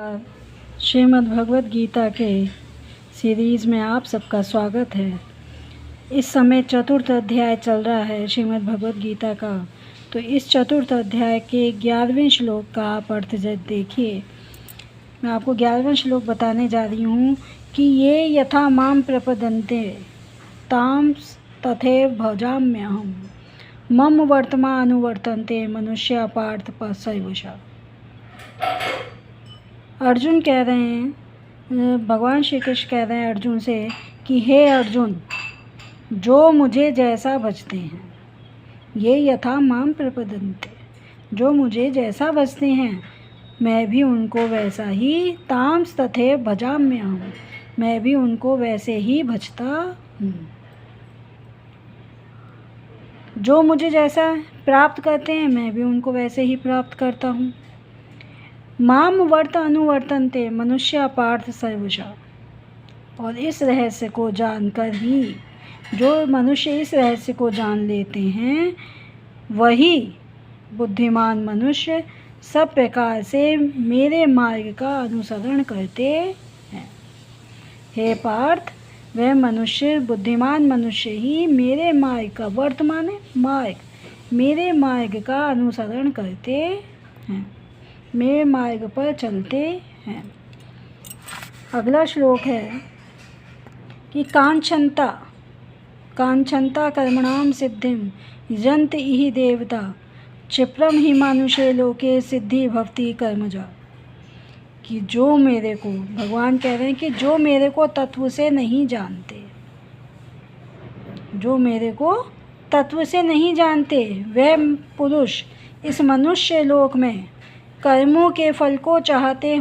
श्रीमद् भगवत गीता के सीरीज़ में आप सबका स्वागत है। इस समय चतुर्थ अध्याय चल रहा है श्रीमद् भगवत गीता का। तो इस चतुर्थ अध्याय के 11वें श्लोक का आप अर्थ देखिए। मैं आपको 11वां श्लोक बताने जा रही हूँ कि ये यथा माम प्रपदन्ते ताम तथैव भजाम्यहम् मम वर्तमानुवर्तन्ते मनुष्या पार्थ सैवशा। अर्जुन कह रहे हैं, भगवान श्री कृष्ण कह रहे हैं अर्जुन से कि हे अर्जुन, जो मुझे जैसा भजते हैं, ये यथा माम प्रपदन्ते, जो मुझे जैसा भजते हैं मैं भी उनको वैसा ही ताम्स तथैव भजाम्यहम्, मैं भी उनको वैसे ही भजता हूँ। जो मुझे जैसा प्राप्त करते हैं मैं भी उनको वैसे ही प्राप्त करता हूँ। माम वर्त अनुवर्तन्ते मनुष्य पार्थ सर्वशा। और इस रहस्य को जानकर ही जो मनुष्य इस रहस्य को जान लेते हैं वही बुद्धिमान मनुष्य सब प्रकार से मेरे मार्ग का अनुसरण करते हैं। हे पार्थ, वह मनुष्य बुद्धिमान मनुष्य ही मेरे मार्ग का वर्तमान मार्ग मेरे मार्ग का अनुसरण करते हैं, मेरे मार्ग पर चलते हैं। अगला श्लोक है कि कांक्षन्ता कर्मणाम सिद्धिम यजन्त इहि देवता क्षिप्रम ही मानुषे लोके सिद्धि भक्ति कर्मजा। कि जो मेरे को, भगवान कह रहे हैं कि जो मेरे को तत्व से नहीं जानते, जो मेरे को तत्व से नहीं जानते वह पुरुष इस मनुष्य लोक में कर्मों के फल को चाहते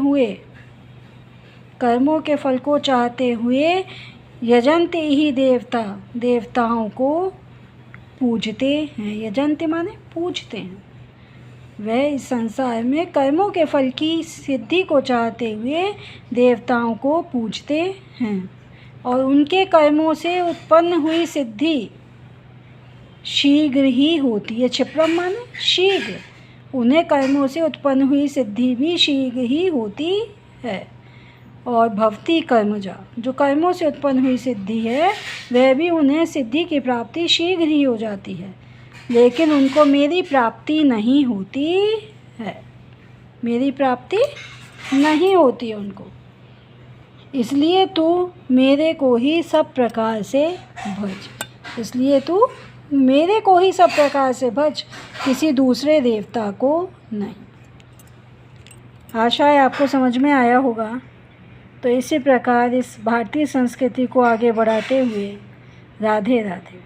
हुए यजन्त ही देवताओं को पूजते हैं। यजन्त माने पूजते हैं। वह इस संसार में कर्मों के फल की सिद्धि को चाहते हुए देवताओं को पूजते हैं और उनके कर्मों से उत्पन्न हुई सिद्धि शीघ्र ही होती है। क्षिप्रम माने शीघ्र, उन्हें कर्मों से उत्पन्न हुई सिद्धि भी शीघ्र ही होती है। और भक्ति कर्मजा, जो कर्मों से उत्पन्न हुई सिद्धि है वह भी उन्हें सिद्धि की प्राप्ति शीघ्र ही हो जाती है, लेकिन उनको मेरी प्राप्ति नहीं होती है, मेरी प्राप्ति नहीं होती है उनको। इसलिए तू मेरे को ही सब प्रकार से भज, इसलिए तू मेरे को ही सब प्रकार से भज, किसी दूसरे देवता को नहीं। आशा है आपको समझ में आया होगा। तो इसी प्रकार इस भारतीय संस्कृति को आगे बढ़ाते हुए राधे राधे।